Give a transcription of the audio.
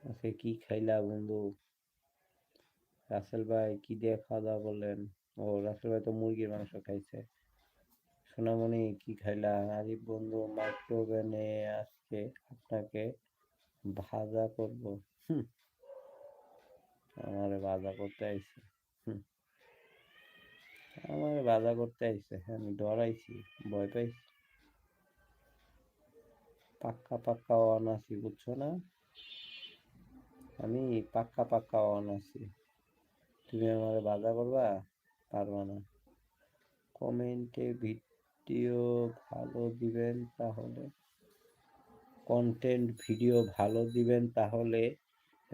আজকে কি খাইলা বন্ধু? রাসেল ভাই কি দিয়ে খাওয়া দাওয়া করলেন? ও, রাসেল ভাই তো মুরগির মাংস খাইছে। সোনামণি কি খাইলা? আরিফ বন্ধু মাইক্রোওভেনে আজকে আপনাকে ভাজা করবো। হুম, আমারে ভাজা করতে আইছে। হুম, আমারে ভাজা করতে আইছে, আমি ডরাইছি, ভয় পাইছি। পাক্কা পাক্কা অন আছি, বুঝছো না? আমি পাক্কা পাক্কা অন আছি। তুমি আমারে ভাজা করবা? পারবা না। কমেন্টে ভিডিও ভালো দিবেন তাহলে, কন্টেন্ট ভিডিও ভালো দিবেন তাহলে